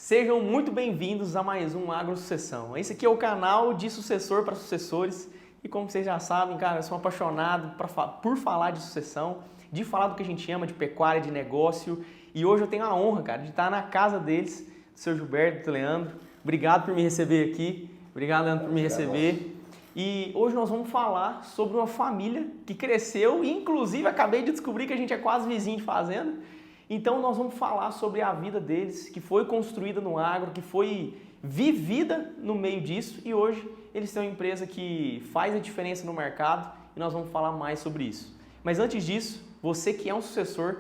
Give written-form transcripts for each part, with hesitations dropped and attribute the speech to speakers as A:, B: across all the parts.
A: Sejam muito bem-vindos a mais um Agro Sucessão. Esse aqui é o canal de sucessor para sucessores e como vocês já sabem, cara, eu sou apaixonado por falar de sucessão, de falar do que a gente ama, de pecuária, de negócio, e hoje eu tenho a honra, cara, de estar na casa deles, do seu Gilberto, do Leandro. Obrigado por me receber aqui, obrigado, Leandro, por me receber. E hoje nós vamos falar sobre uma família que cresceu e inclusive acabei de descobrir que a gente é quase vizinho de fazenda. Então nós vamos falar sobre a vida deles, que foi construída no agro, que foi vivida no meio disso e hoje eles têm uma empresa que faz a diferença no mercado e nós vamos falar mais sobre isso. Mas antes disso, você que é um sucessor,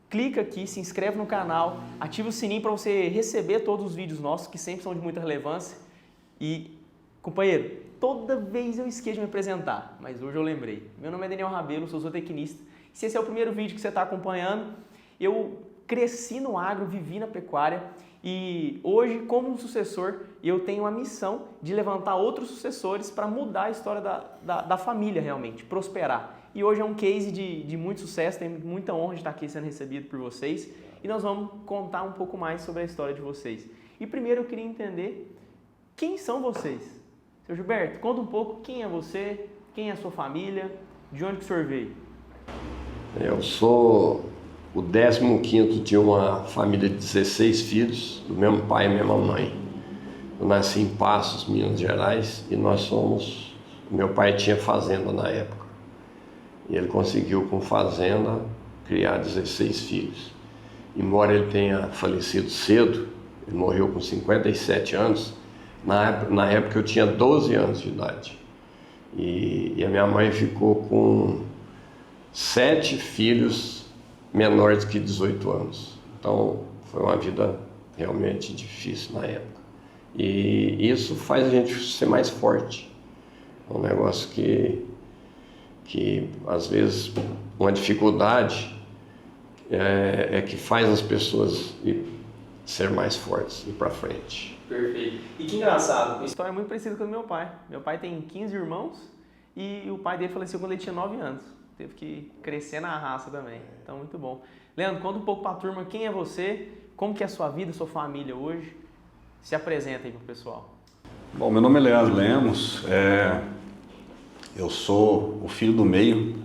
A: clica aqui, se inscreve no canal, ativa o sininho para você receber todos os vídeos nossos, que sempre são de muita relevância. E, companheiro, toda vez eu esqueço de me apresentar, mas hoje eu lembrei. Meu nome é Daniel Rabelo, sou zootecnista. Se esse é o primeiro vídeo que você está acompanhando, eu cresci no agro, vivi na pecuária e hoje, como um sucessor, eu tenho a missão de levantar outros sucessores para mudar a história da família realmente, prosperar. E hoje é um case de muito sucesso, tenho muita honra de estar aqui sendo recebido por vocês e nós vamos contar um pouco mais sobre a história de vocês. E primeiro eu queria entender quem são vocês. Seu Gilberto, conta um pouco quem é você, quem é a sua família, de onde que o senhor veio?
B: Eu sou o 15º de uma família de 16 filhos, do mesmo pai e mesma mãe. Eu nasci em Passos, Minas Gerais, e meu pai tinha fazenda na época. E ele conseguiu, com fazenda, criar 16 filhos. Embora ele tenha falecido cedo, ele morreu com 57 anos, na época eu tinha 12 anos de idade. E a minha mãe ficou com 7 filhos menores que 18 anos. Então foi uma vida realmente difícil na época. E isso faz a gente ser mais forte. É um negócio que às vezes uma dificuldade é que faz as pessoas ser mais fortes e ir para frente.
A: Perfeito. E que engraçado, a história é muito parecida com a do meu pai. Meu pai tem 15 irmãos e o pai dele faleceu quando ele tinha 9 anos. Teve que crescer na raça também. Então, muito bom. Leandro, conta um pouco para a turma quem é você, como que é a sua vida, sua família hoje. Se apresenta aí para o pessoal.
C: Bom, meu nome é Leandro Lemos, eu sou o filho do meio,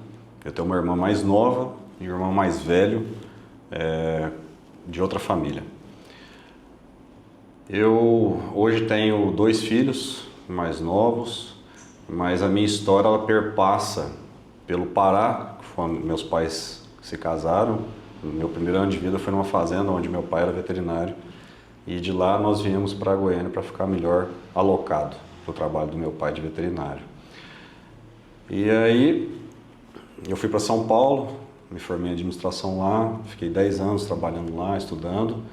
C: eu tenho uma irmã mais nova e um irmão mais velho de outra família. Eu hoje tenho 2 filhos mais novos, mas a minha história ela perpassa pelo Pará, que foi onde meus pais se casaram. Meu primeiro ano de vida foi numa fazenda onde meu pai era veterinário e de lá nós viemos para Goiânia para ficar melhor alocado para o trabalho do meu pai de veterinário. E aí eu fui para São Paulo, me formei em administração lá, fiquei 10 anos trabalhando lá, estudando,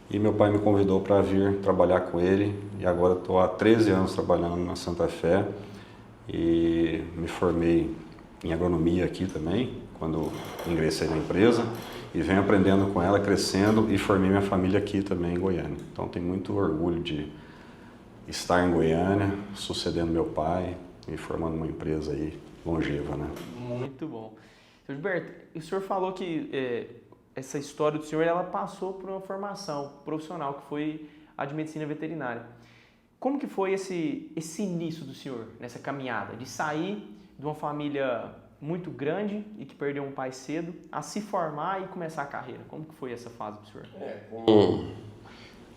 C: e meu pai me convidou para vir trabalhar com ele e agora estou há 13 anos trabalhando na Santa Fé e me formei em agronomia aqui também, quando ingressei na empresa, e venho aprendendo com ela, crescendo, e formei minha família aqui também em Goiânia. Então tenho muito orgulho de estar em Goiânia, sucedendo meu pai e formando uma empresa aí longeva, né?
A: Muito bom. Seu Gilberto, o senhor falou que essa história do senhor, ela passou por uma formação profissional, que foi a de medicina veterinária. Como que foi esse início do senhor, nessa caminhada, de sair de uma família muito grande e que perdeu um pai cedo, a se formar e começar a carreira? Como que foi essa fase do senhor?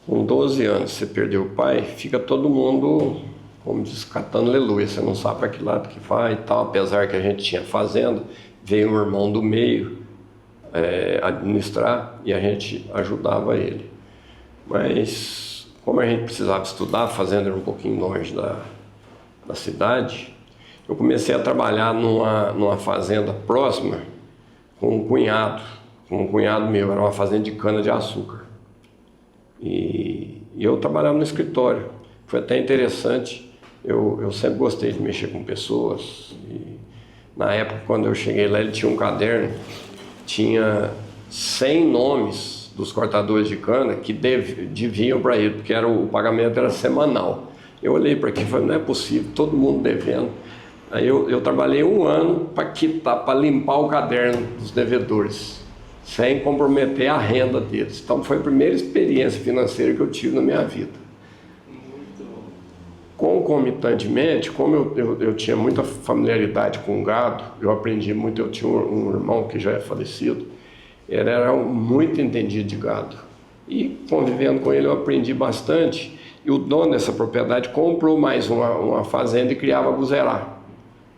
B: Com 12 anos você perdeu o pai, fica todo mundo, como diz, catando aleluia, você não sabe para que lado que vai e tal, apesar que a gente tinha fazenda, veio um irmão do meio administrar e a gente ajudava ele. Mas como a gente precisava estudar, a fazenda era um pouquinho longe da cidade, eu comecei a trabalhar numa fazenda próxima com um cunhado meu, era uma fazenda de cana-de-açúcar. E eu trabalhava no escritório, foi até interessante, eu sempre gostei de mexer com pessoas. E na época, quando eu cheguei lá, ele tinha um caderno, tinha 100 nomes dos cortadores de cana que deviam para ele, porque o pagamento era semanal. Eu olhei para aquilo e falei, não é possível, todo mundo devendo. Aí eu trabalhei um ano para quitar, para limpar o caderno dos devedores. sem comprometer a renda deles. Então foi a primeira experiência financeira que eu tive na minha vida. Concomitantemente, como eu tinha muita familiaridade com gado, eu aprendi muito. Eu tinha um irmão que já é falecido, ele era muito entendido de gado. E convivendo com ele eu aprendi bastante. E o dono dessa propriedade comprou mais uma fazenda e criava guzerá.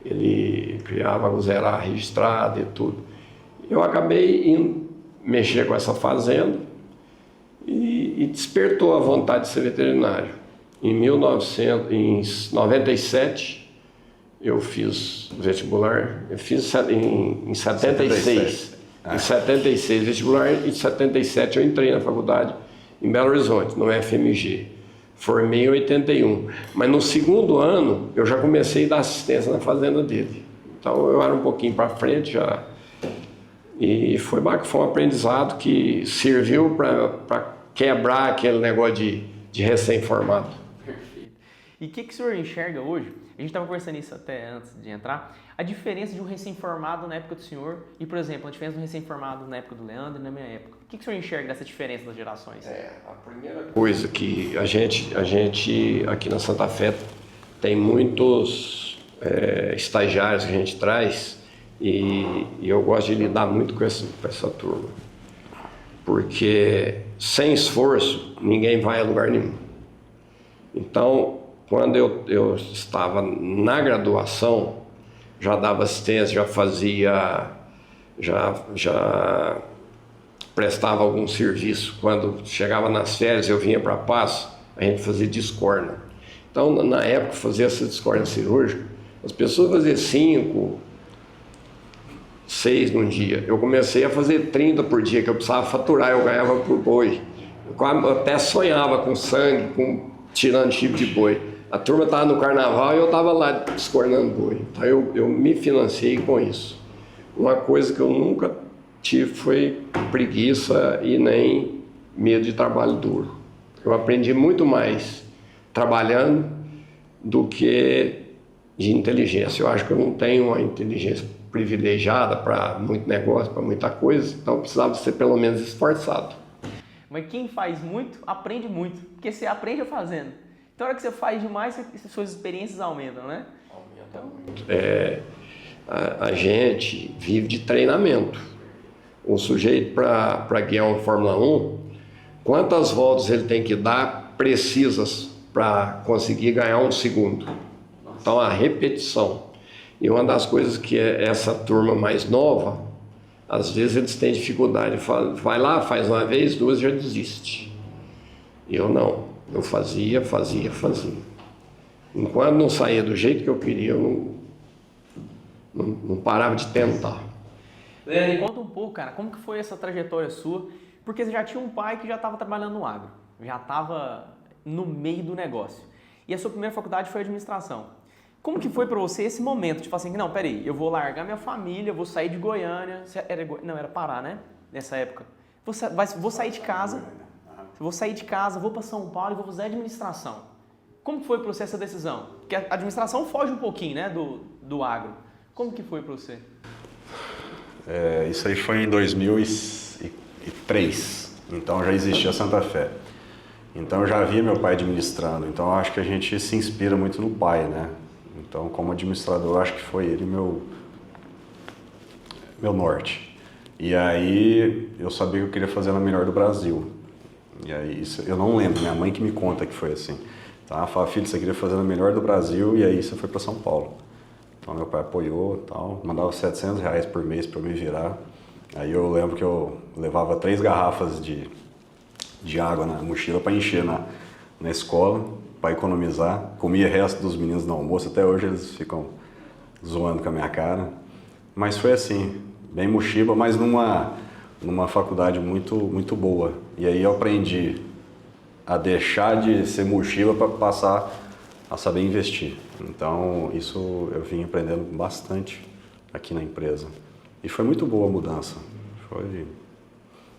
B: Ele criava guzerá registrada e tudo. Eu acabei indo mexer com essa fazenda e despertou a vontade de ser veterinário. Em 1997 eu fiz vestibular, eu fiz em 76. Em 76 vestibular, em 77 eu entrei na faculdade em Belo Horizonte, no FMG. Formei em 81, mas no segundo ano eu já comecei a dar assistência na fazenda dele. Então eu era um pouquinho para frente já. E foi um aprendizado que serviu para quebrar aquele negócio de recém-formado.
A: Perfeito. E o que o senhor enxerga hoje? A gente estava conversando isso até antes de entrar. A diferença de um recém-formado na época do senhor e, por exemplo, a diferença de um recém-formado na época do Leandro e na minha época. O que o senhor enxerga dessa diferença das gerações?
B: A primeira coisa que a gente aqui na Santa Fé tem muitos estagiários que a gente traz e eu gosto de lidar muito com essa turma. Porque sem esforço ninguém vai a lugar nenhum. Então, quando eu estava na graduação, já dava assistência, já fazia, já prestava algum serviço. Quando chegava nas férias, eu vinha para Passo, a gente fazia discórdia. Então, na época, fazia essa discórdia cirúrgica, as pessoas faziam 5, 6 num dia. Eu comecei a fazer 30 por dia, que eu precisava faturar, eu ganhava por boi. Eu até sonhava com sangue, tirando chifre de boi. A turma estava no carnaval e eu estava lá descornando boi. Então eu me financiei com isso. Uma coisa que eu nunca tive foi preguiça e nem medo de trabalho duro. Eu aprendi muito mais trabalhando do que de inteligência. Eu acho que eu não tenho uma inteligência privilegiada para muito negócio, para muita coisa, então eu precisava ser pelo menos esforçado.
A: Mas quem faz muito, aprende muito, porque você aprende fazendo. Então, a hora que você faz demais, suas experiências aumentam, né?
B: Aumenta muito. A gente vive de treinamento. Um sujeito para guiar uma Fórmula 1, quantas voltas ele tem que dar precisas para conseguir ganhar um segundo? Então, a repetição. E uma das coisas que essa turma mais nova, às vezes eles têm dificuldade. Vai lá, faz uma vez, duas, já desiste. E eu não. Eu fazia. Enquanto não saía do jeito que eu queria, eu não parava de tentar.
A: Leandro, conta um pouco, cara, como que foi essa trajetória sua? Porque você já tinha um pai que já estava trabalhando no agro, já estava no meio do negócio. E a sua primeira faculdade foi administração. Como que foi para você esse momento de falar assim, não, peraí, eu vou largar minha família, vou sair de Goiânia, era Pará, né? Nessa época. Vou sair de casa, vou para São Paulo e vou fazer administração. Como que foi para você essa decisão? Porque a administração foge um pouquinho, né, do agro. Como que foi para você?
C: Isso aí foi em 2003, então já existia Santa Fé. Então eu já via meu pai administrando, então eu acho que a gente se inspira muito no pai, né? Então, como administrador, acho que foi ele meu norte. E aí eu sabia que eu queria fazer na melhor do Brasil. E aí isso, eu não lembro, minha mãe que me conta que foi assim. Tá? Ela fala, filho, você queria fazer na melhor do Brasil e aí você foi para São Paulo. Então meu pai apoiou, tal, mandava R$700 por mês para eu me virar. Aí eu lembro que eu levava 3 garrafas de água na mochila para encher na escola, para economizar. Comia o resto dos meninos no almoço, até hoje eles ficam zoando com a minha cara. Mas foi assim, bem mochiba, mas numa faculdade muito boa. E aí eu aprendi a deixar de ser mochiba para passar a saber investir. Então isso eu vim aprendendo bastante aqui na empresa. E foi muito boa a mudança.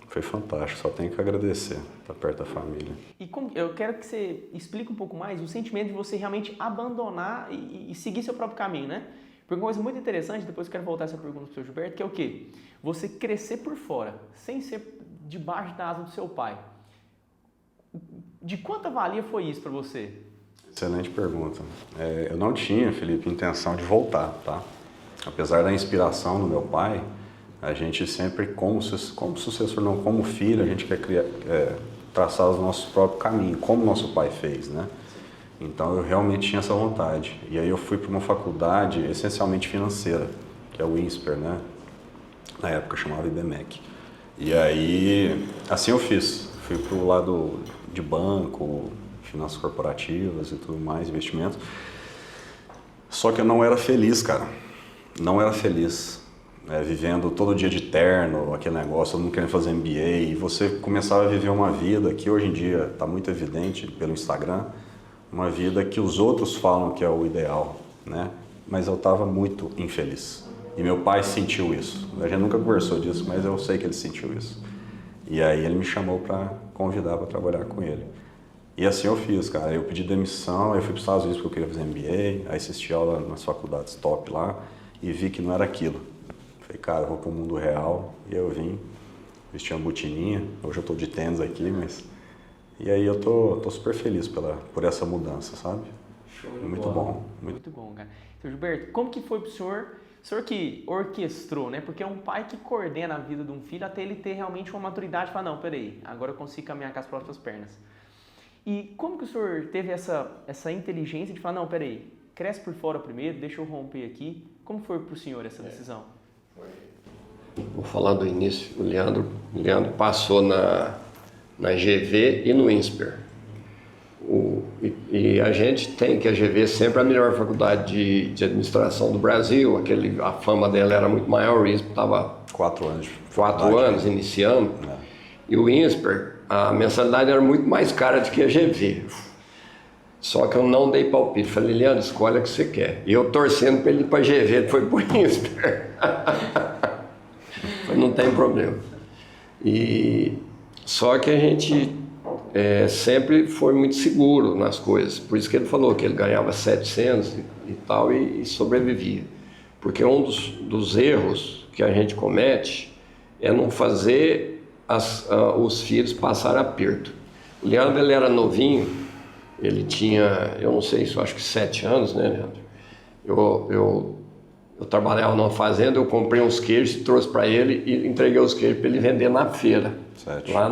C: Foi fantástico, só tenho que agradecer estar perto da família.
A: E eu quero que você explique um pouco mais o sentimento de você realmente abandonar e seguir seu próprio caminho, né? Porque uma coisa muito interessante, depois eu quero voltar essa pergunta para o seu Gilberto, que é o quê? Você crescer por fora, sem ser debaixo da asa do seu pai. De quanta valia foi isso para você?
C: Excelente pergunta. Eu não tinha, Felipe, intenção de voltar, tá? Apesar da inspiração do meu pai, a gente sempre, como sucessor, não como filho, a gente quer traçar os nossos próprios caminhos, como nosso pai fez, né? Então eu realmente tinha essa vontade. E aí eu fui para uma faculdade essencialmente financeira, que é o INSPER, né? Na época chamava IBMEC. E aí, assim eu fiz. Fui para o lado de banco, finanças corporativas e tudo mais, investimentos. Só que eu não era feliz, cara. Não era feliz. Vivendo todo dia de terno, aquele negócio, todo mundo querendo fazer MBA. E você começava a viver uma vida que hoje em dia está muito evidente pelo Instagram, uma vida que os outros falam que é o ideal, né? Mas eu estava muito infeliz. E meu pai sentiu isso. A gente nunca conversou disso, mas eu sei que ele sentiu isso. E aí ele me chamou para convidar para trabalhar com ele. E assim eu fiz, cara. Eu pedi demissão, eu fui para os Estados Unidos porque eu queria fazer MBA, aí assisti aula nas faculdades top lá e vi que não era aquilo. Falei, cara, eu vou para o mundo real. E eu vim, vesti uma botininha. Hoje eu estou de tênis aqui, mas... E aí eu tô super feliz por essa mudança, sabe? Muito bom.
A: Muito bom, cara. Seu Gilberto, como que foi pro senhor que orquestrou, né? Porque é um pai que coordena a vida de um filho até ele ter realmente uma maturidade e falar, não, peraí, agora eu consigo caminhar com as próprias pernas. E como que o senhor teve essa inteligência de falar, não, peraí, cresce por fora primeiro, deixa eu romper aqui. Como foi pro senhor essa decisão?
B: Vou falar do início. O Leandro passou na GV e no INSPER. E a gente tem que a GV sempre a melhor faculdade de administração do Brasil. A fama dela era muito maior, o INSPER estava
C: 4 anos.
B: 4 anos iniciando. E o INSPER, a mensalidade era muito mais cara do que a GV. Só que eu não dei palpite. Falei, Leandro, escolhe o que você quer. E eu torcendo para ele ir para a GV, ele foi para o INSPER. Falei, não tem problema. Só que a gente sempre foi muito seguro nas coisas. Por isso que ele falou que ele ganhava 700 e tal e sobrevivia. Porque um dos erros que a gente comete é não fazer os filhos passar aperto. O Leandro, ele era novinho, ele tinha, eu não sei, acho que 7 anos, né, Leandro? Eu trabalhava numa fazenda, eu comprei uns queijos e trouxe para ele e entreguei os queijos para ele vender na feira. 7. Lá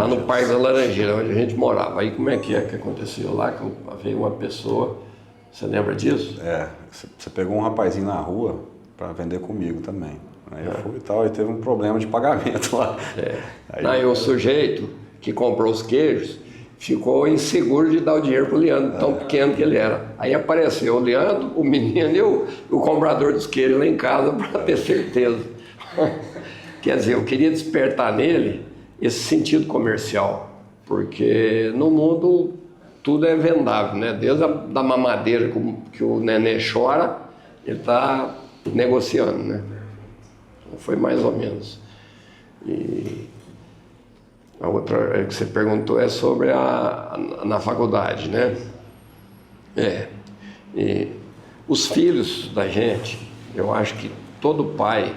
B: no Parque da Laranjeira, onde a gente morava. Aí como é que aconteceu lá? Que veio uma pessoa, você lembra disso?
C: Você pegou um rapazinho na rua para vender comigo também. Aí eu fui e tal, e teve um problema de pagamento lá.
B: Aí o sujeito que comprou os queijos ficou inseguro de dar o dinheiro pro Leandro, tão pequeno que ele era. Aí apareceu o Leandro, o menino e o comprador dos queijos lá em casa para ter certeza. Quer dizer, eu queria despertar nele esse sentido comercial, porque no mundo tudo é vendável, né? Desde da mamadeira que o neném chora, ele está negociando, né? Então foi mais ou menos. E a outra que você perguntou é sobre na faculdade, né? E os filhos da gente, eu acho que todo pai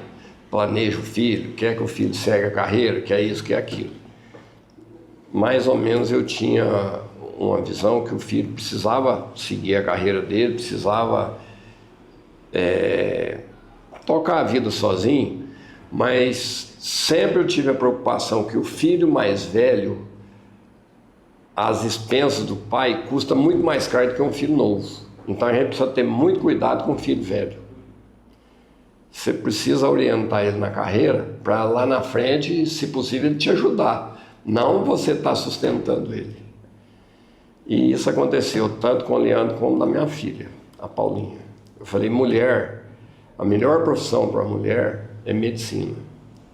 B: planeja o filho, quer que o filho segue a carreira, quer isso, quer aquilo. Mais ou menos eu tinha uma visão que o filho precisava seguir a carreira dele, precisava tocar a vida sozinho, mas sempre eu tive a preocupação que o filho mais velho, às expensas do pai, custa muito mais caro do que um filho novo. Então a gente precisa ter muito cuidado com o filho velho. Você precisa orientar ele na carreira para lá na frente, se possível, ele te ajudar. Não você estar sustentando ele. E isso aconteceu tanto com o Leandro como da minha filha, a Paulinha. Eu falei, mulher, a melhor profissão para a mulher é medicina.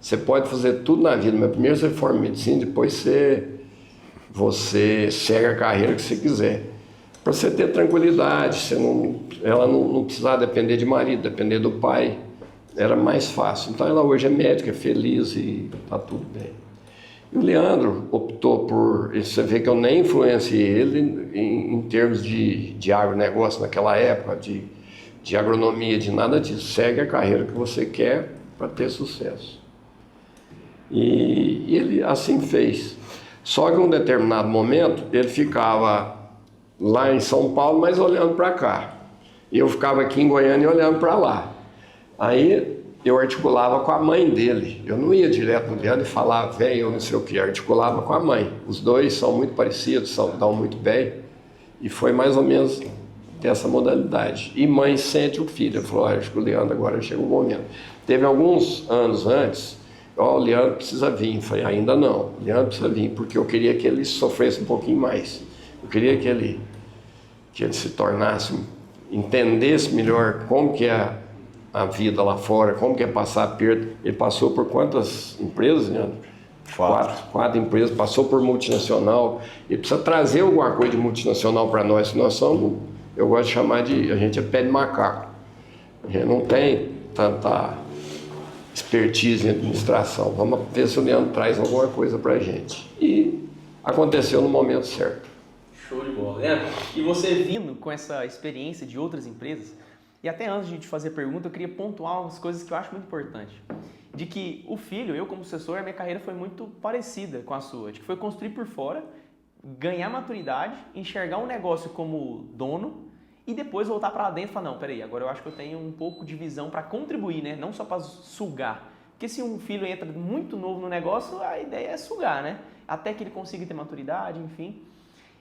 B: Você pode fazer tudo na vida, mas primeiro você forma medicina, depois você segue a carreira que você quiser. Para você ter tranquilidade, ela não precisar depender de marido, depender do pai. Era mais fácil. Então ela hoje é médica, é feliz e está tudo bem. E o Leandro optou por... Você vê que eu nem influenciei ele em termos de agronegócio naquela época, de de agronomia, de nada disso. Segue a carreira que você quer para ter sucesso. E ele assim fez. Só que em um determinado momento ele ficava lá em São Paulo, mas olhando para cá. E eu ficava aqui em Goiânia olhando para lá. Aí eu articulava com a mãe dele. Eu não ia direto no Leandro e falava, velho, eu não sei o que, articulava com a mãe. Os dois são muito parecidos, dão muito bem. E foi mais ou menos dessa modalidade. E mãe sente o filho. Ele falou, acho que o Leandro agora chegou o momento. Teve alguns anos antes, o Leandro precisa vir. Eu falei, ainda não, o Leandro precisa vir, porque eu queria que ele sofresse um pouquinho mais. Eu queria que ele se tornasse, entendesse melhor como que é a vida lá fora, como que é passar aperto. Ele passou por quantas empresas, Leandro? Quatro empresas, passou por multinacional. Ele precisa trazer alguma coisa de multinacional para nós. Nós somos, eu gosto de chamar de, a gente é pé de macaco. A gente não tem tanta expertise em administração. Vamos ver se o Leandro traz alguma coisa para a gente. E aconteceu no momento certo.
A: Show de bola. Leandro, e você vindo com essa experiência de outras empresas, e até antes de a gente fazer a pergunta, eu queria pontuar umas coisas que eu acho muito importante. De que o filho, eu como sucessor, a minha carreira foi muito parecida com a sua. De que foi construir por fora, ganhar maturidade, enxergar um negócio como dono e depois voltar para dentro e falar, não, peraí, agora eu acho que eu tenho um pouco de visão para contribuir, né? Não só para sugar. Porque se um filho entra muito novo no negócio, a ideia é sugar, né? Até que ele consiga ter maturidade, enfim.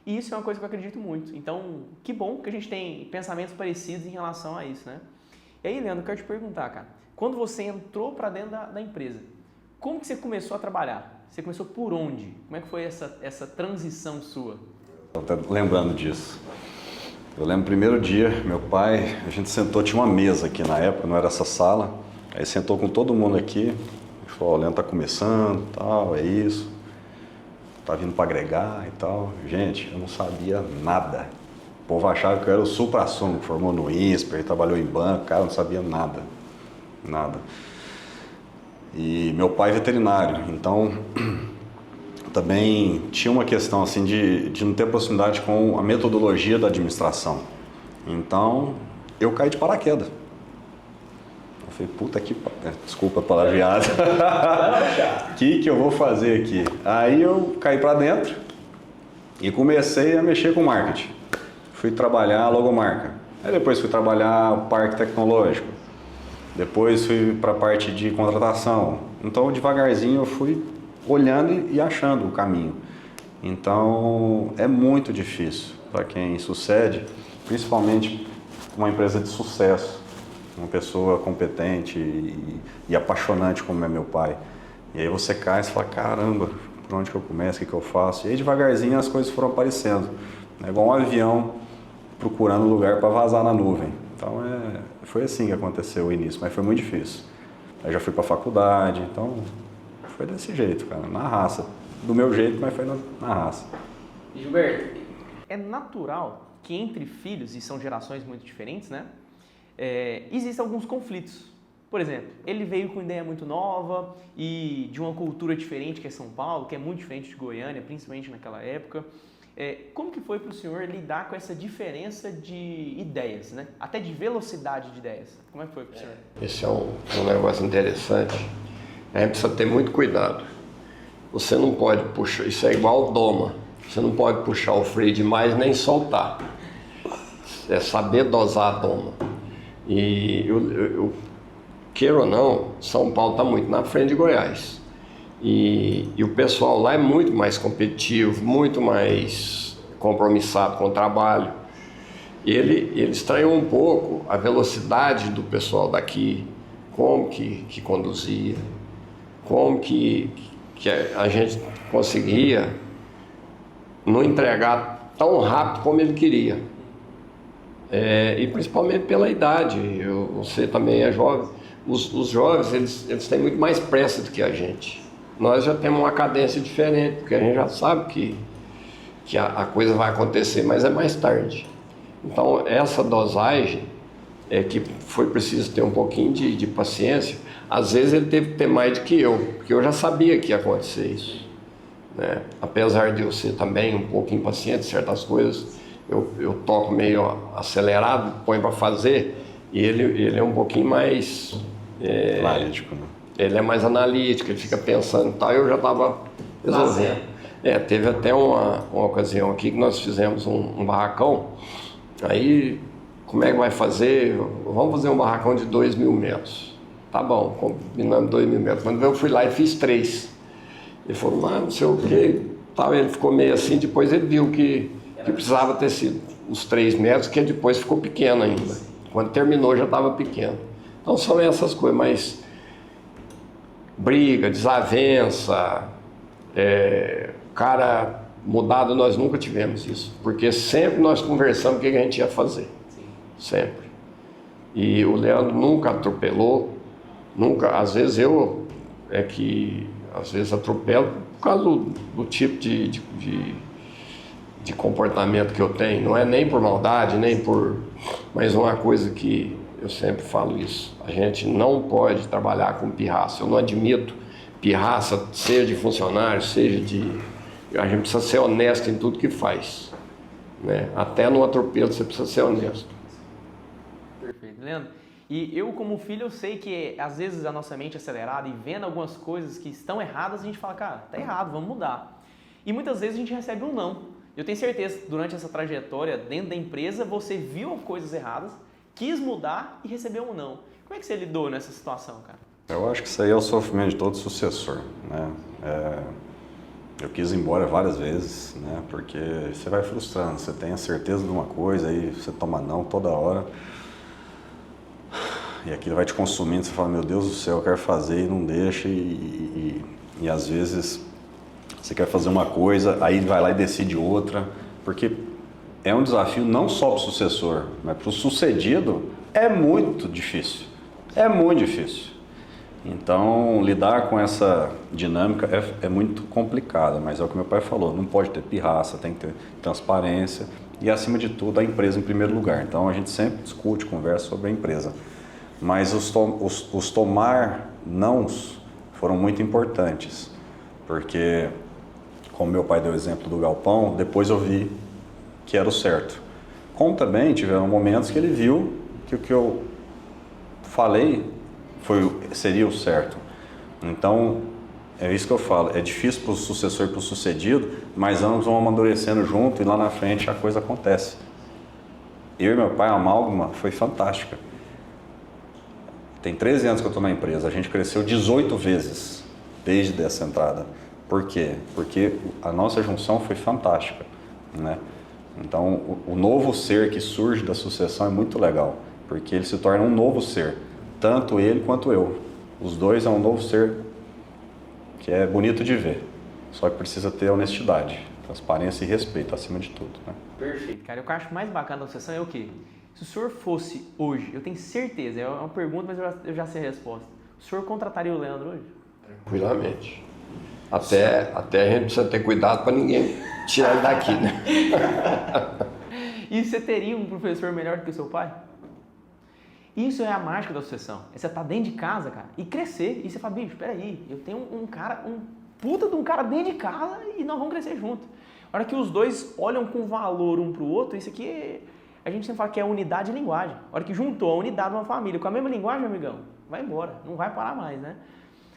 A: E isso é uma coisa que eu acredito muito. Então, que bom que a gente tem pensamentos parecidos em relação a isso, né? E aí, Leandro, eu quero te perguntar, cara. Quando você entrou para dentro da empresa, como que você começou a trabalhar? Você começou por onde? Como é que foi essa transição sua?
C: Estou até lembrando disso. Eu lembro o primeiro dia, meu pai, a gente sentou, tinha uma mesa aqui na época, não era essa sala. Aí sentou com todo mundo aqui, falou, o Leandro tá começando, tal, é isso. Tá vindo para agregar e tal. Gente, eu não sabia nada. O povo achava que eu era o supra-sumo, formou no INSPER, trabalhou em banco, cara, eu não sabia nada. Nada. E meu pai é veterinário, então também tinha uma questão assim de não ter proximidade com a metodologia da administração. Então eu caí de paraquedas. Eu falei, puta que... Desculpa a palavreada. O que eu vou fazer aqui? Aí eu caí para dentro e comecei a mexer com marketing. Fui trabalhar a logomarca. Aí depois fui trabalhar o parque tecnológico. Depois fui para a parte de contratação. Então devagarzinho eu fui olhando e achando o caminho. Então é muito difícil para quem sucede, principalmente uma empresa de sucesso. Uma pessoa competente e apaixonante como é meu pai. E aí você cai e fala, caramba, por onde que eu começo, o que eu faço? E aí devagarzinho as coisas foram aparecendo. É igual um avião procurando lugar para vazar na nuvem. Então foi assim que aconteceu o início, mas foi muito difícil. Aí já fui para a faculdade, então foi desse jeito, cara, na raça. Do meu jeito, mas foi na raça.
A: Gilberto, é natural que entre filhos, e são gerações muito diferentes, né? Existem alguns conflitos. Por exemplo, ele veio com ideia muito nova e de uma cultura diferente que é São Paulo, que é muito diferente de Goiânia, principalmente naquela época. Como que foi para o senhor lidar com essa diferença de ideias, né? Até de velocidade de ideias? Como é que foi para o senhor?
B: Esse é um negócio interessante. A gente precisa ter muito cuidado. Você não pode puxar, isso é igual doma. Você não pode puxar o freio demais nem soltar. É saber dosar a doma. E eu queira ou não, São Paulo está muito na frente de Goiás. E o pessoal lá é muito mais competitivo, muito mais compromissado com o trabalho. Ele estranhou um pouco a velocidade do pessoal daqui, como que conduzia, como que a gente conseguia não entregar tão rápido como ele queria. E principalmente pela idade. Você também é jovem. Os jovens, eles têm muito mais pressa do que a gente. Nós já temos uma cadência diferente, porque a gente já sabe que a coisa vai acontecer, mas é mais tarde. Então, essa dosagem é que foi preciso ter um pouquinho de paciência. Às vezes ele teve que ter mais do que eu, porque eu já sabia que ia acontecer isso, né? Apesar de eu ser também um pouco impaciente em certas coisas, eu toco meio acelerado, ponho para fazer E ele é um pouquinho mais...
C: Analítico, né?
B: Ele é mais analítico, ele fica pensando e tal, eu já estava resolvendo. Teve até uma ocasião aqui que nós fizemos um barracão, aí como é que vai fazer? Vamos fazer um barracão de 2.000 metros. Tá bom, combinando 2.000 metros. Quando eu fui lá e fiz 3. Ele falou, não sei o que, tal. Ele ficou meio assim, depois ele viu que precisava ter sido os 3 metros, que depois ficou pequeno ainda. Quando terminou já estava pequeno. Então são essas coisas, mas briga, desavença, cara mudado, nós nunca tivemos isso, porque sempre nós conversamos o que a gente ia fazer, sempre. E o Leandro nunca atropelou, nunca, às vezes às vezes atropelo por causa do tipo de comportamento que eu tenho, não é nem por maldade, nem por... Mas uma coisa que eu sempre falo isso, a gente não pode trabalhar com pirraça, eu não admito pirraça, seja de funcionário, seja de... A gente precisa ser honesto em tudo que faz, né? Até no atropelo você precisa ser honesto.
A: Perfeito, Leandro. E eu, como filho, eu sei que às vezes a nossa mente é acelerada e vendo algumas coisas que estão erradas, a gente fala, cara, tá errado, vamos mudar. E muitas vezes a gente recebe um não. Eu tenho certeza que durante essa trajetória dentro da empresa, você viu coisas erradas, quis mudar e recebeu um não. Como é que você lidou nessa situação, cara?
C: Eu acho que isso aí é o sofrimento de todo sucessor, né? Eu quis ir embora várias vezes, né? Porque você vai frustrando, você tem a certeza de uma coisa, aí você toma não toda hora. E aquilo vai te consumindo, você fala, meu Deus do céu, eu quero fazer e não deixa. E às vezes você quer fazer uma coisa, aí vai lá e decide outra. Porque é um desafio não só para o sucessor, mas para o sucedido é muito difícil. É muito difícil. Então, lidar com essa dinâmica é muito complicada, mas é o que meu pai falou, não pode ter pirraça, tem que ter transparência e, acima de tudo, a empresa em primeiro lugar. Então, a gente sempre discute, conversa sobre a empresa. Mas os tomar nãos foram muito importantes, porque, como meu pai deu o exemplo do galpão, depois eu vi que era o certo. Como também tiveram momentos que ele viu que o que eu falei seria o certo. Então, é isso que eu falo, é difícil para o sucessor e para o sucedido, mas ambos vão amadurecendo junto e lá na frente a coisa acontece. Eu e meu pai, a amálgama foi fantástica. Tem 13 anos que eu estou na empresa, a gente cresceu 18 vezes desde essa entrada. Por quê? Porque a nossa junção foi fantástica, né? Então, o novo ser que surge da sucessão é muito legal, porque ele se torna um novo ser. Tanto ele quanto eu. Os dois é um novo ser que é bonito de ver. Só que precisa ter honestidade, transparência e respeito acima de tudo, né?
A: Perfeito, cara. O que eu acho mais bacana da sucessão é o quê? Se o senhor fosse hoje, eu tenho certeza, é uma pergunta, mas eu já sei a resposta. O senhor contrataria o Leandro hoje?
B: Tranquilamente. Até a gente precisa ter cuidado para ninguém tirar ele daqui, né?
A: E você teria um professor melhor do que o seu pai? Isso é a mágica da sucessão. É você estar dentro de casa, cara, e crescer. E você fala, bicho, peraí, eu tenho um puta de um cara dentro de casa e nós vamos crescer junto. A hora que os dois olham com valor um pro outro, isso aqui, a gente sempre fala que é unidade de linguagem. A hora que juntou a unidade de uma família com a mesma linguagem, amigão, vai embora, não vai parar mais, né?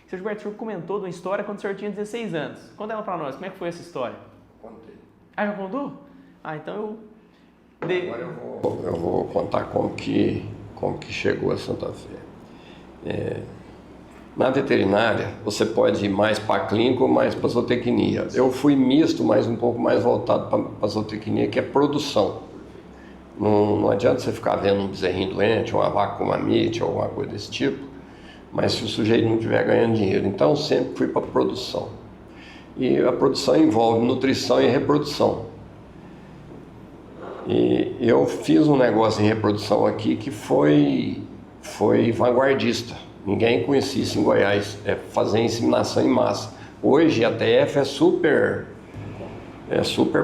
A: O senhor Gilberto, o senhor comentou de uma história quando o senhor tinha 16 anos. Conta ela pra nós, como é que foi essa história?
B: Contei.
A: Ah, já contou? Ah, então eu...
B: Agora eu vou contar como que chegou a Santa Fé. Na veterinária, você pode ir mais para clínica ou mais para zootecnia. Eu fui misto, mas um pouco mais voltado para zootecnia, que é produção. Não adianta você ficar vendo um bezerrinho doente, uma vaca com mamite, ou alguma coisa desse tipo, mas se o sujeito não estiver ganhando dinheiro. Então, sempre fui para produção. E a produção envolve nutrição e reprodução. E eu fiz um negócio em reprodução aqui que foi vanguardista. Ninguém conhecia isso em Goiás, fazer inseminação em massa. Hoje a TF é super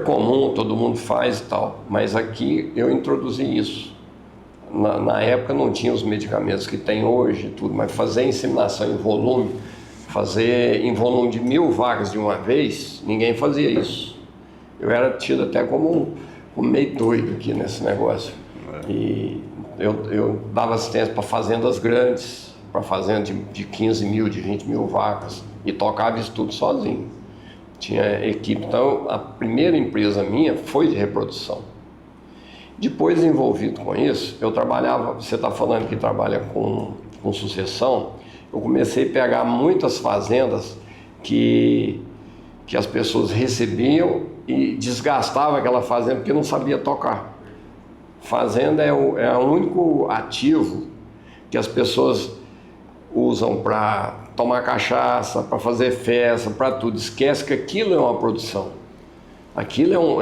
B: comum, todo mundo faz e tal, mas aqui eu introduzi isso. Na época não tinha os medicamentos que tem hoje, tudo, mas fazer inseminação em volume, fazer em volume de 1.000 vacas de uma vez, ninguém fazia isso. Eu era tido até como meio doido aqui nesse negócio. E eu dava assistência para fazendas grandes, para fazendas de 15 mil, de 20 mil vacas, e tocava isso tudo sozinho. Tinha equipe. Então, a primeira empresa minha foi de reprodução. Depois, envolvido com isso, eu trabalhava, você está falando que trabalha com sucessão, eu comecei a pegar muitas fazendas que as pessoas recebiam e desgastavam aquela fazenda porque não sabia tocar. Fazenda é o único ativo que as pessoas usam para tomar cachaça, para fazer festa, para tudo. Esquece que aquilo é uma produção. Aquilo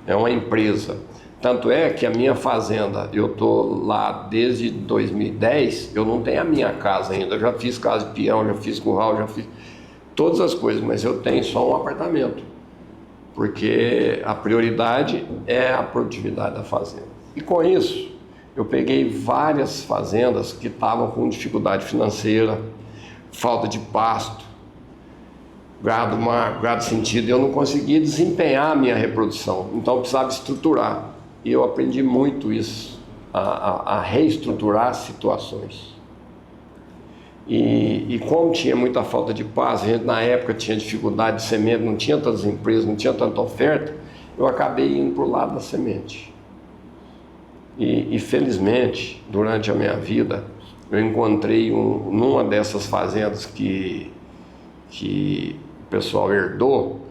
B: é uma empresa. Tanto é que a minha fazenda, eu estou lá desde 2010, eu não tenho a minha casa ainda. Eu já fiz casa de peão, já fiz curral, já fiz todas as coisas, mas eu tenho só um apartamento. Porque a prioridade é a produtividade da fazenda. E com isso, eu peguei várias fazendas que estavam com dificuldade financeira, falta de pasto, gado magro, gado sentido, eu não conseguia desempenhar a minha reprodução, então eu precisava estruturar. E eu aprendi muito isso, a reestruturar situações. E como tinha muita falta de pasto, a gente na época tinha dificuldade de semente, não tinha tantas empresas, não tinha tanta oferta, eu acabei indo para o lado da semente. E felizmente, durante a minha vida, eu encontrei numa dessas fazendas que o pessoal herdou,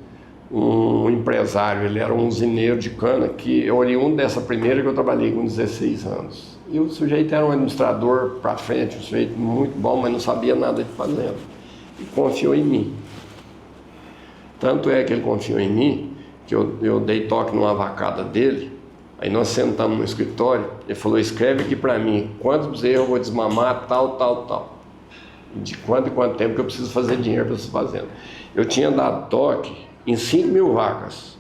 B: um empresário, ele era um usineiro de cana, que eu oriundo dessa primeira que eu trabalhei com 16 anos. E o sujeito era um administrador para frente, um sujeito muito bom, mas não sabia nada de fazenda. E confiou em mim. Tanto é que ele confiou em mim, que eu dei toque numa vacada dele, aí nós sentamos no escritório, ele falou, escreve aqui para mim, quantos bezerros eu vou desmamar, tal. De quanto em quanto tempo que eu preciso fazer dinheiro para essa fazenda. Eu tinha dado toque em 5 mil vacas.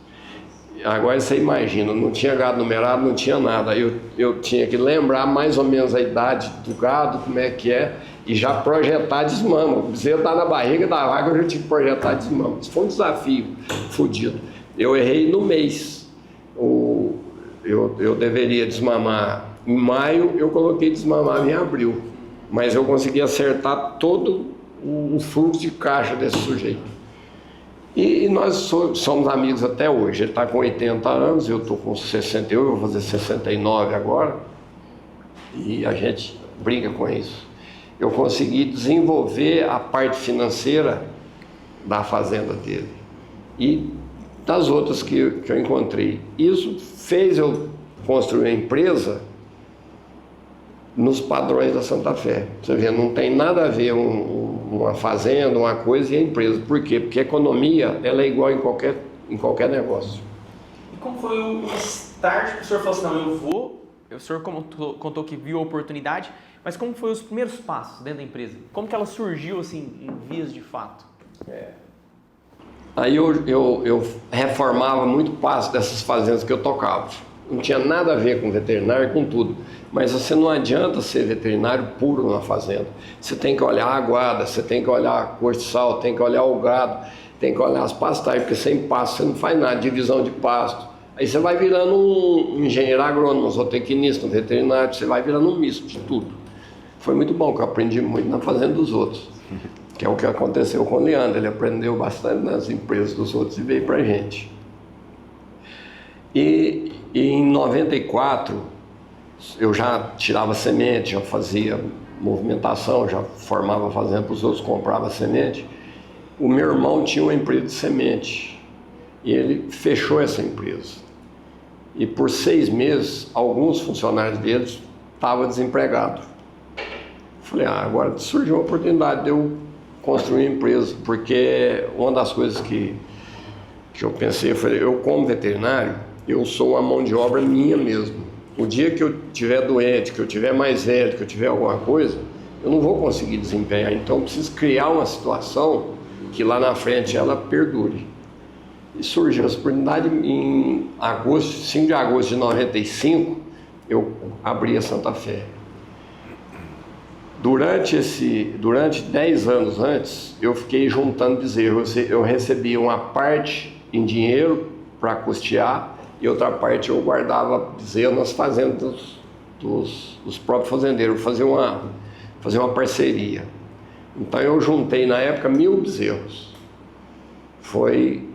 B: Agora você imagina, não tinha gado numerado, não tinha nada. Eu tinha que lembrar mais ou menos a idade do gado, como é que é, e já projetar desmama. O bezerro está na barriga da vaca, eu já tinha que projetar desmama. Isso foi um desafio fodido. Eu errei no mês. Eu deveria desmamar em maio, eu coloquei desmamar em abril. Mas eu consegui acertar todo o fluxo de caixa desse sujeito. E nós somos amigos até hoje. Ele está com 80 anos, eu estou com 68, eu vou fazer 69 agora. E a gente brinca com isso. Eu consegui desenvolver a parte financeira da fazenda dele e das outras que eu encontrei. Isso fez eu construir uma empresa nos padrões da Santa Fé. Você vê, não tem nada a ver uma fazenda, uma coisa e a empresa. Por quê? Porque a economia ela é igual em qualquer negócio.
A: E como foi o start que o senhor falou assim, não, eu vou, o senhor contou que viu a oportunidade, mas como foi os primeiros passos dentro da empresa? Como que ela surgiu assim, em vias de fato?
B: Aí eu reformava muito pasto dessas fazendas que eu tocava. Não tinha nada a ver com veterinário, com tudo. Mas você não adianta ser veterinário puro na fazenda. Você tem que olhar a aguada, você tem que olhar a cor de sal, tem que olhar o gado, tem que olhar as pastagens, porque sem pasto você não faz nada, divisão de pasto. Aí você vai virando um engenheiro agrônomo, um zootecnista, um veterinário, você vai virando um misto de tudo. Foi muito bom, que eu aprendi muito na fazenda dos outros, que é o que aconteceu com o Leandro. Ele aprendeu bastante nas empresas dos outros e veio pra gente. E em 94, eu já tirava semente, já fazia movimentação, já formava fazenda para os outros, comprava semente. O meu irmão tinha uma empresa de semente e ele fechou essa empresa. E por 6 meses, alguns funcionários deles estavam desempregados. Falei, agora surgiu a oportunidade de eu construir uma empresa, porque uma das coisas que eu pensei, eu falei, eu como veterinário, eu sou uma mão de obra minha mesmo. O dia que eu estiver doente, que eu estiver mais velho, que eu tiver alguma coisa, eu não vou conseguir desempenhar. Então eu preciso criar uma situação que lá na frente ela perdure. E surgiu essa oportunidade em agosto, 5 de agosto de 95, eu abri a Santa Fé. Durante 10 anos antes, eu fiquei juntando bezerros. Eu recebia uma parte em dinheiro para custear e outra parte eu guardava bezerro nas fazendas dos próprios fazendeiros, fazer uma parceria. Então eu juntei na época 1.000 bezerros.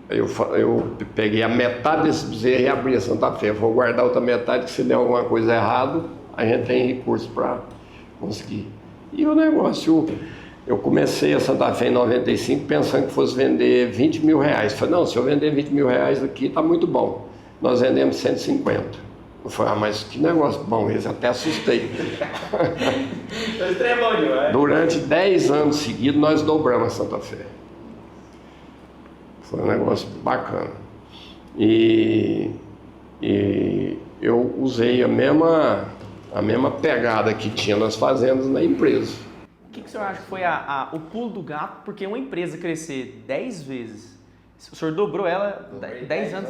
B: Eu peguei a metade desse bezerro e abri a Santa Fé. Vou guardar outra metade, que se der alguma coisa errada, a gente tem recurso para conseguir. E o negócio, eu comecei a Santa Fé em 95 pensando que fosse vender 20 mil reais. Falei, não, se eu vender 20 mil reais aqui, está muito bom. Nós vendemos 150. Eu falei, mas que negócio bom esse, até assustei. Durante 10 anos seguidos, nós dobramos a Santa Fé. Foi um negócio bacana. E eu usei a mesma pegada que tinha nas fazendas na empresa.
A: O que o senhor acha que foi o pulo do gato? Porque uma empresa crescer 10 vezes, o senhor dobrou ela 10 anos.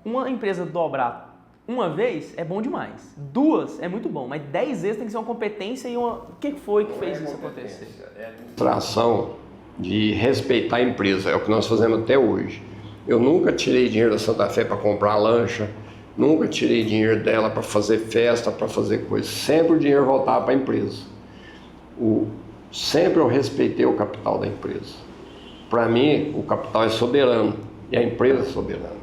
A: Uma empresa dobrar uma vez é bom demais. 2 é muito bom, mas 10 vezes tem que ser uma competência e o que foi que fez isso acontecer?
B: É administração de respeitar a empresa, é o que nós fazemos até hoje. Eu nunca tirei dinheiro da Santa Fé para comprar lancha, nunca tirei dinheiro dela para fazer festa, para fazer coisa. Sempre o dinheiro voltava para a empresa. Sempre eu respeitei o capital da empresa. Para mim, o capital é soberano e a empresa é soberana.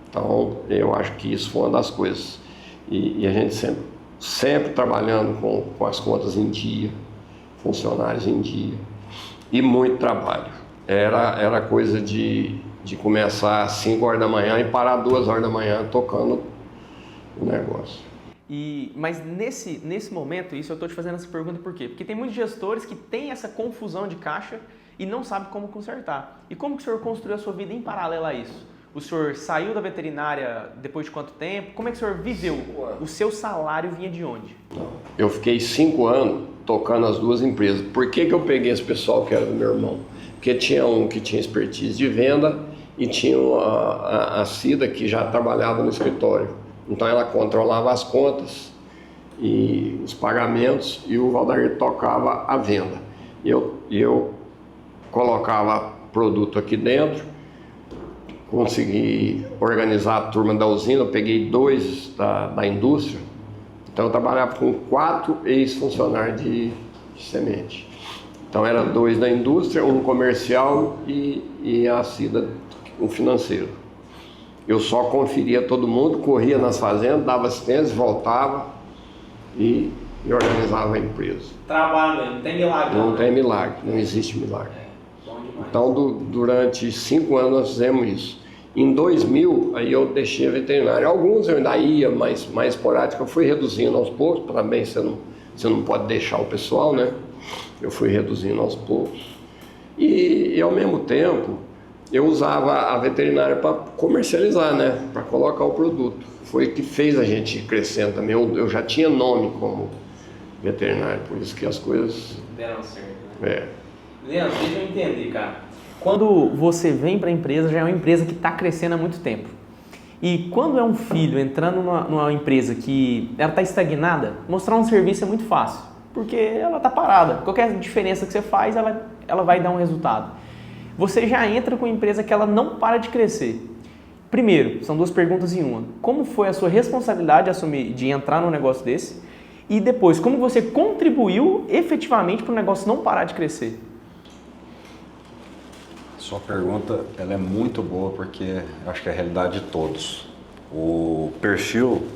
B: Então, eu acho que isso foi uma das coisas. E a gente sempre trabalhando com as contas em dia, funcionários em dia, e muito trabalho. Era coisa de começar às 5 horas da manhã e parar 2 horas da manhã tocando o negócio.
A: Mas nesse momento, isso eu estou te fazendo essa pergunta por quê? Porque tem muitos gestores que têm essa confusão de caixa e não sabem como consertar. E como que o senhor construiu a sua vida em paralelo a isso? O senhor saiu da veterinária depois de quanto tempo? Como é que o senhor viveu? O seu salário vinha de onde?
B: Eu fiquei 5 anos tocando as 2 empresas. Por que eu peguei esse pessoal que era do meu irmão? Porque tinha um que tinha expertise de venda e tinha a Cida que já trabalhava no escritório. Então ela controlava as contas e os pagamentos e o Valdair tocava a venda. Eu colocava produto aqui dentro, consegui organizar a turma da usina, eu peguei 2 da indústria, então eu trabalhava com 4 ex-funcionários de semente. Então era 2 da indústria, um comercial e a Cida, um financeiro. Eu só conferia todo mundo, corria nas fazendas, dava assistência, voltava e organizava a empresa.
A: Trabalho, não tem milagre.
B: Não tem milagre, não existe milagre. Então, durante 5 anos nós fizemos isso. Em 2000, aí eu deixei a veterinária. Alguns eu ainda ia, mais esporádico, eu fui reduzindo aos poucos. Também você não pode deixar o pessoal, né? Eu fui reduzindo aos poucos. E ao mesmo tempo, eu usava a veterinária para comercializar, né? Para colocar o produto. Foi o que fez a gente ir crescendo também. Eu já tinha nome como veterinário, por isso que as coisas
A: deram certo, né?
B: Leandro,
A: deixa eu entender, cara. Quando você vem para a empresa, já é uma empresa que está crescendo há muito tempo. E quando é um filho entrando numa empresa que ela está estagnada, mostrar um serviço é muito fácil, porque ela está parada. Qualquer diferença que você faz, ela vai dar um resultado. Você já entra com uma empresa que ela não para de crescer. Primeiro, são 2 perguntas em uma. Como foi a sua responsabilidade de entrar num negócio desse? E depois, como você contribuiu efetivamente para o negócio não parar de crescer?
C: Sua pergunta ela é muito boa porque eu acho que é a realidade de todos. O perfil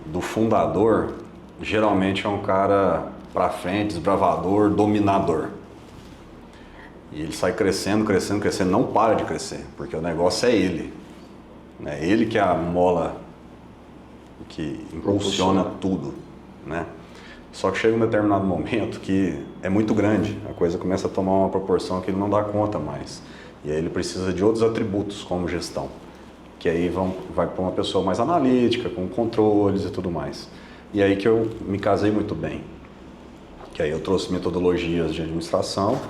C: do fundador geralmente é um cara para frente, desbravador, dominador. E ele sai crescendo, crescendo, crescendo, não para de crescer, porque o negócio é ele. É ele que é a mola que impulsiona tudo, né? Só que chega um determinado momento que é muito grande, a coisa começa a tomar uma proporção que ele não dá conta mais. E aí ele precisa de outros atributos como gestão, que aí vai para uma pessoa mais analítica, com controles e tudo mais. E aí que eu me casei muito bem, que aí eu trouxe metodologias de administração,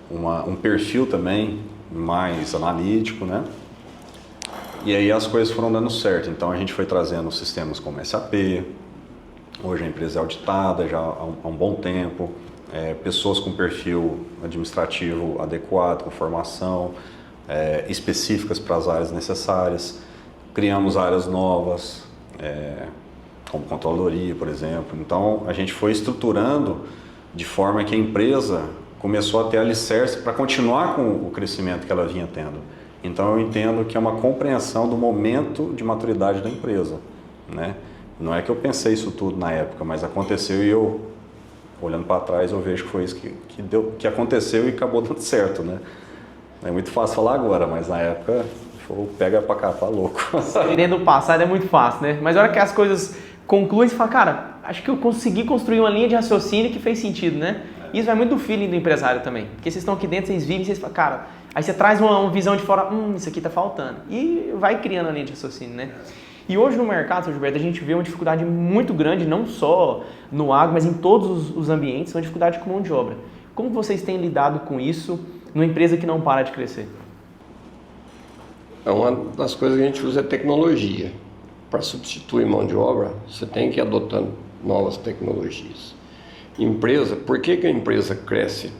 C: um perfil também mais analítico, né? E aí as coisas foram dando certo, então a gente foi trazendo sistemas como SAP, hoje a empresa é auditada já há um bom tempo, pessoas com perfil administrativo adequado, com formação específicas para as áreas necessárias, criamos áreas novas, como controladoria, por exemplo. Então, a gente foi estruturando de forma que a empresa começou a ter alicerce para continuar com o crescimento que ela vinha tendo. Então, eu entendo que é uma compreensão do momento de maturidade da empresa, né? Não é que eu pensei isso tudo na época, mas aconteceu e eu, olhando para trás, eu vejo que foi isso que aconteceu e acabou dando certo, né? É muito fácil falar agora, mas na época, pega pra cá, tá louco.
A: Dentro do passado é muito fácil, né? Mas a hora que as coisas concluem, você fala, cara, acho que eu consegui construir uma linha de raciocínio que fez sentido, né? Isso vai muito do feeling do empresário também. Porque vocês estão aqui dentro, vocês vivem, vocês falam, cara, aí você traz uma visão de fora, isso aqui tá faltando. E vai criando a linha de raciocínio, né? E hoje no mercado, Sr. Gilberto, a gente vê uma dificuldade muito grande, não só no agro, mas em todos os ambientes, uma dificuldade com mão de obra. Como vocês têm lidado com isso numa empresa que não para de crescer?
B: Uma das coisas que a gente usa é tecnologia. Para substituir mão de obra, você tem que ir adotando novas tecnologias. Empresa, por que a empresa cresce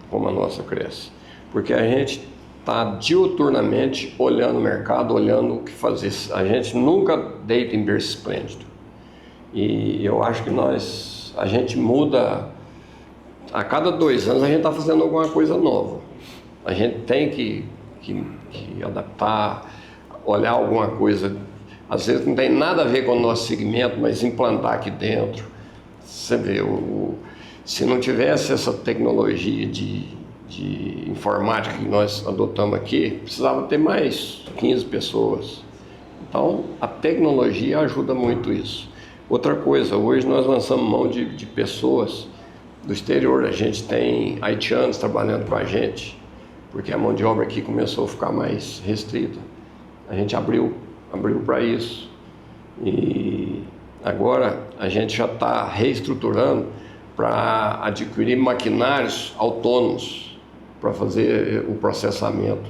B: como a nossa cresce? Porque a gente está diuturnamente olhando o mercado, olhando o que fazer. A gente nunca deita em berço esplêndido. E eu acho que a gente muda, a cada 2 anos a gente está fazendo alguma coisa nova. A gente tem que adaptar, olhar alguma coisa, às vezes não tem nada a ver com o nosso segmento, mas implantar aqui dentro. Você vê, se não tivesse essa tecnologia de informática que nós adotamos aqui, precisava ter mais 15 pessoas. Então, a tecnologia ajuda muito isso. Outra coisa, hoje nós lançamos mão de pessoas do exterior. A gente tem haitianos trabalhando com a gente, porque a mão de obra aqui começou a ficar mais restrita. A gente abriu para isso. E agora a gente já está reestruturando para adquirir maquinários autônomos para fazer o processamento.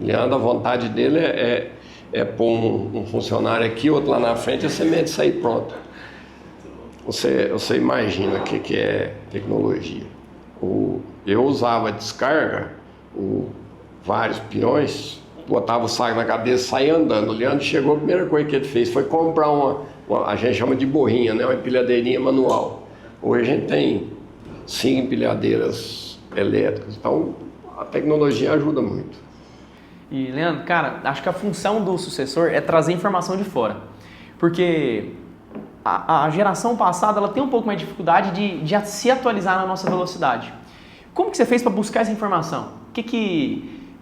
B: Leandro, a vontade dele é pôr um funcionário aqui, outro lá na frente, a semente sair pronta. Você imagina o que é tecnologia. Eu usava descarga, vários peões, botava o saco na cabeça e saía andando. O Leandro chegou, a primeira coisa que ele fez foi comprar a gente chama de borrinha, né? Uma empilhadeirinha manual. Hoje a gente tem 5 empilhadeiras elétricas, então a tecnologia ajuda muito.
A: E, Leandro, cara, acho que a função do sucessor é trazer informação de fora. Porque a geração passada ela tem um pouco mais de dificuldade de se atualizar na nossa velocidade. Como que você fez para buscar essa informação?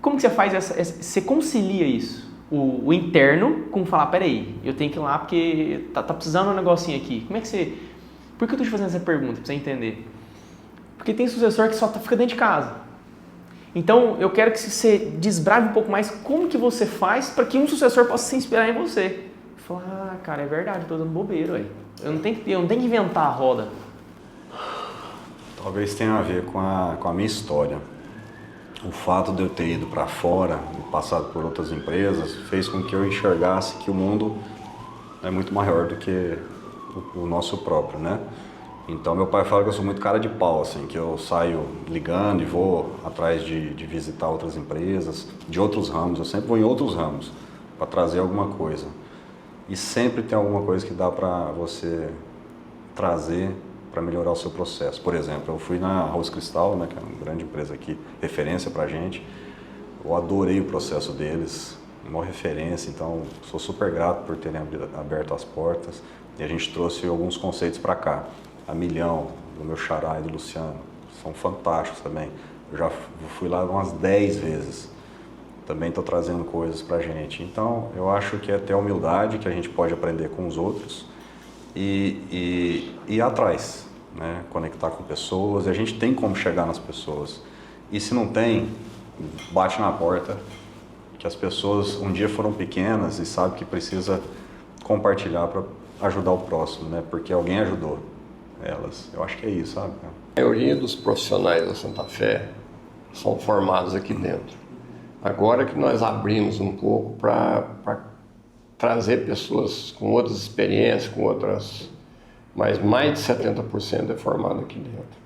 A: Como que você faz você concilia isso? O interno com falar, peraí, eu tenho que ir lá porque tá precisando um negocinho aqui. Como é que você... Por que eu estou te fazendo essa pergunta, para você entender? Porque tem sucessor que só fica dentro de casa. Então, eu quero que você desbrave um pouco mais como que você faz para que um sucessor possa se inspirar em você. Falar, cara, é verdade, eu tô dando bobeira, ué. Eu não tenho que inventar a roda.
C: Talvez tenha a ver com a minha história. O fato de eu ter ido para fora, passado por outras empresas, fez com que eu enxergasse que o mundo é muito maior do que o nosso próprio, né? Então, meu pai fala que eu sou muito cara de pau, assim, que eu saio ligando e vou atrás de visitar outras empresas, de outros ramos. Eu sempre vou em outros ramos para trazer alguma coisa. E sempre tem alguma coisa que dá para você trazer para melhorar o seu processo. Por exemplo, eu fui na Arroz Cristal, né, que é uma grande empresa aqui, referência para a gente. Eu adorei o processo deles, uma referência, então sou super grato por terem aberto as portas. E a gente trouxe alguns conceitos para cá. A Milhão, do meu xará e do Luciano, são fantásticos também. Eu já fui lá umas 10 vezes. Também estou trazendo coisas para a gente. Então, eu acho que é ter a humildade que a gente pode aprender com os outros e ir atrás, né? Conectar com pessoas. E a gente tem como chegar nas pessoas. E se não tem, bate na porta, que as pessoas um dia foram pequenas e sabem que precisa compartilhar para ajudar o próximo, né? Porque alguém ajudou elas. Eu acho que é isso, sabe?
B: A maioria dos profissionais da Santa Fé são formados aqui dentro. Agora que nós abrimos um pouco para trazer pessoas com outras experiências, com outras... Mas mais de 70% é formado aqui dentro.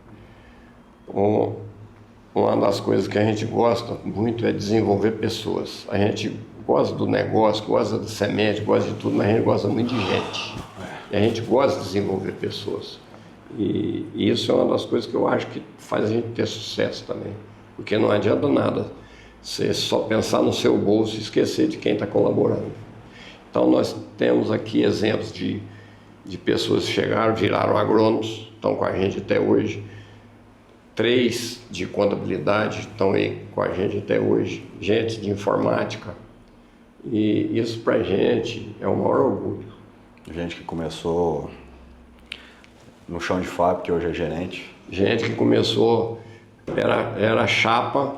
B: Uma das coisas que a gente gosta muito é desenvolver pessoas. A gente gosta do negócio, gosta da semente, gosta de tudo, mas a gente gosta muito de gente. E a gente gosta de desenvolver pessoas. E isso é uma das coisas que eu acho que faz a gente ter sucesso também. Porque não adianta nada você só pensar no seu bolso e esquecer de quem está colaborando. Então nós temos aqui exemplos de pessoas que chegaram, viraram agrônomos, estão com a gente até hoje. 3 de contabilidade estão aí com a gente até hoje. Gente de informática. E isso pra gente é o maior orgulho.
C: Gente que começou no chão de fábrica, que hoje é gerente.
B: Gente que começou, era chapa,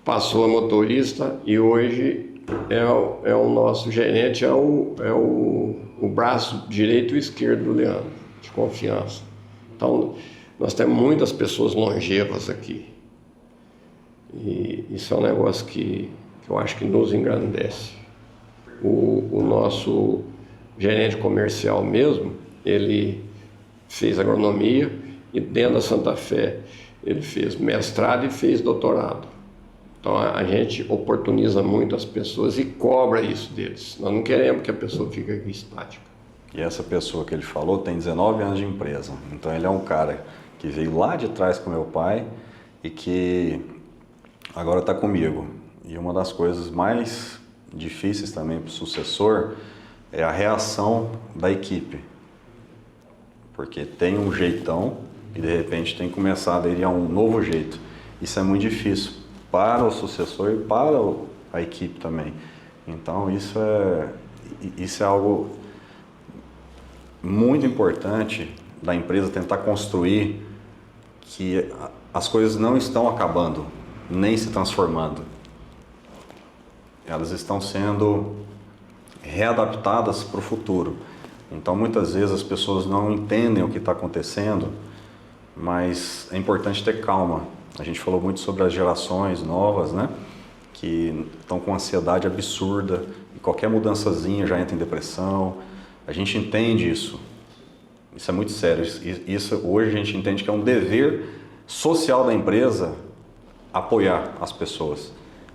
B: passou a motorista e hoje é o nosso gerente, é o braço direito e esquerdo do Leandro, de confiança. Então, nós temos muitas pessoas longevas aqui. E isso é um negócio que eu acho que nos engrandece. O nosso gerente comercial mesmo, ele fez agronomia e dentro da Santa Fé ele fez mestrado e fez doutorado. Então a gente oportuniza muito as pessoas e cobra isso deles. Nós não queremos que a pessoa fique aqui estática.
C: E essa pessoa que ele falou tem 19 anos de empresa. Então ele é um cara que veio lá de trás com meu pai e que agora está comigo. E uma das coisas mais difíceis também para o sucessor é a reação da equipe. Porque tem um jeitão e de repente tem que começar a aderir a um novo jeito. Isso é muito difícil para o sucessor e para a equipe também. Então isso é algo muito importante da empresa tentar construir, que as coisas não estão acabando, nem se transformando. Elas estão sendo readaptadas para o futuro. Então muitas vezes as pessoas não entendem o que está acontecendo, mas é importante ter calma. A gente falou muito sobre as gerações novas, né? Que estão com ansiedade absurda e qualquer mudançazinha já entra em depressão. A gente entende isso. Isso é muito sério. Isso hoje a gente entende que é um dever social da empresa apoiar as pessoas.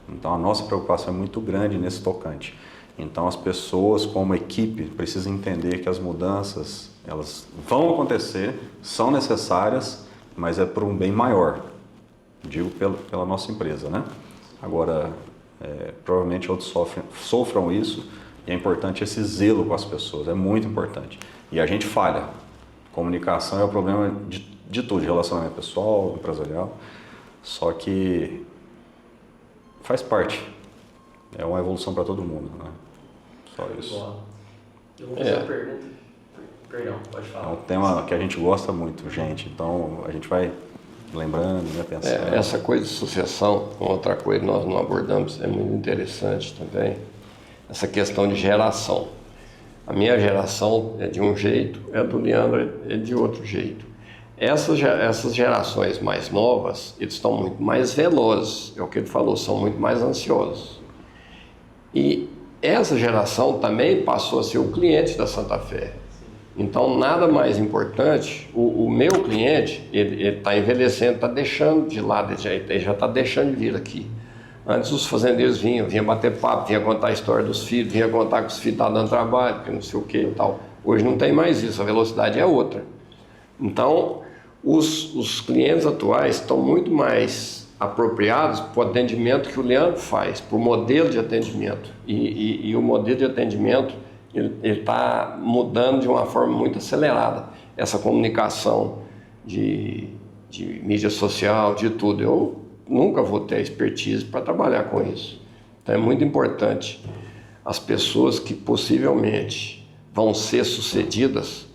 C: Então a nossa preocupação é muito grande nesse tocante. Então as pessoas como equipe precisam entender que as mudanças elas vão acontecer, são necessárias, mas é por um bem maior. Digo pela nossa empresa, né? Agora, provavelmente outros sofram isso e é importante esse zelo com as pessoas, é muito importante. E a gente falha. Comunicação é o problema de tudo, de relacionamento pessoal, empresarial, só que faz parte. É uma evolução para todo mundo, né? Só isso.
A: Eu vou fazer uma pergunta. Perdão, pode falar.
C: É um tema que a gente gosta muito, gente. Então, a gente vai lembrando, né, pensando.
B: Essa coisa de sucessão, outra coisa que nós não abordamos, é muito interessante também. Essa questão de geração. A minha geração é de um jeito, a do Leandro é de outro jeito. Essas gerações mais novas, eles estão muito mais velozes, é o que ele falou, são muito mais ansiosos. E essa geração também passou a ser o cliente da Santa Fé. Então, nada mais importante, o meu cliente, ele está envelhecendo, está deixando de lado, ele já está deixando de vir aqui. Antes os fazendeiros vinham bater papo, vinham contar a história dos filhos, vinham contar que os filhos estavam dando trabalho, que não sei o que e tal. Hoje não tem mais isso, a velocidade é outra. Então, os clientes atuais estão muito mais apropriados para o atendimento que o Leandro faz, para o modelo de atendimento. E o modelo de atendimento ele está mudando de uma forma muito acelerada. Essa comunicação de mídia social, de tudo. Eu nunca vou ter expertise para trabalhar com isso. Então é muito importante as pessoas que possivelmente vão ser sucedidas,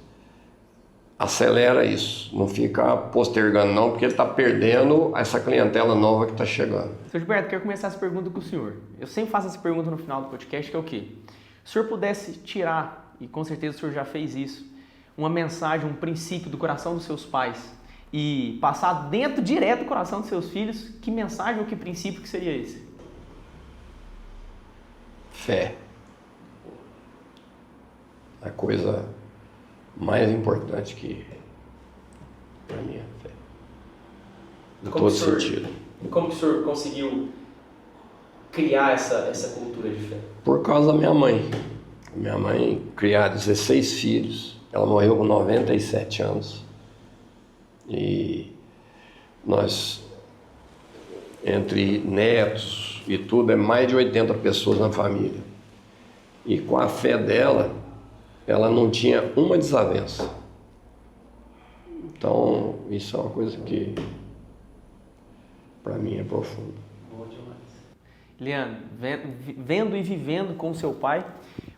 B: acelera isso, não fica postergando não, porque ele está perdendo essa clientela nova que está chegando.
A: Seu Gilberto, quero começar essa pergunta com o senhor. Eu sempre faço essa pergunta no final do podcast, que é o quê? Se o senhor pudesse tirar, e com certeza o senhor já fez isso, uma mensagem, um princípio do coração dos seus pais e passar direto do coração dos seus filhos, que mensagem ou que princípio que seria esse?
B: Fé. A coisa mais importante que para mim é fé. Em todo sentido.
A: Como que o senhor conseguiu criar essa cultura de fé?
B: Por causa da minha mãe. Minha mãe criou 16 filhos, ela morreu com 97 anos. E nós, entre netos e tudo, é mais de 80 pessoas na família. E com a fé dela, ela não tinha uma desavença. Então, isso é uma coisa que, para mim, é profunda.
A: Boa demais. Leandro, vendo e vivendo com o seu pai,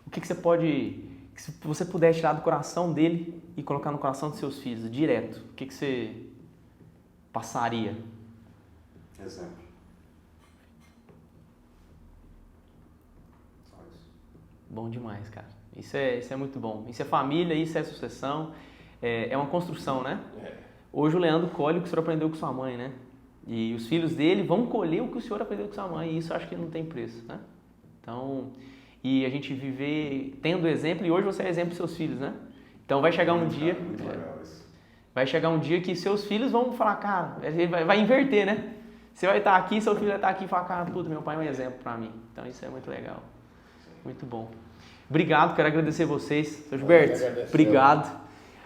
A: o que você pode, se você puder tirar do coração dele e colocar no coração dos seus filhos, direto, o que você passaria?
C: Exemplo.
A: Bom demais, cara. Isso é muito bom. Isso é família, isso é sucessão, é uma construção, né? Hoje o Leandro colhe o que o senhor aprendeu com sua mãe, né? E os filhos dele vão colher o que o senhor aprendeu com sua mãe, e isso eu acho que não tem preço, né? Então, e a gente viver tendo exemplo, e hoje você é exemplo dos seus filhos, né? Então vai chegar um dia... Vai chegar um dia que seus filhos vão falar, cara, vai inverter, né? Você vai estar aqui, seu filho vai estar aqui e falar, cara, puta, meu pai é um exemplo pra mim. Então isso é muito legal. Muito bom. Obrigado, quero agradecer vocês. Seu Gilberto, obrigado.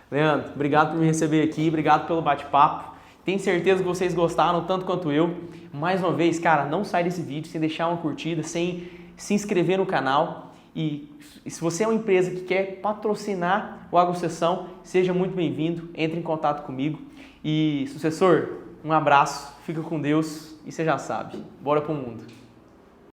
A: Leandro, obrigado por me receber aqui, obrigado pelo bate-papo. Tenho certeza que vocês gostaram, tanto quanto eu. Mais uma vez, cara, não sai desse vídeo sem deixar uma curtida, sem se inscrever no canal. E se você é uma empresa que quer patrocinar o AgroSucessão, seja muito bem-vindo, entre em contato comigo. E, sucessor, um abraço, fica com Deus e você já sabe, bora pro mundo.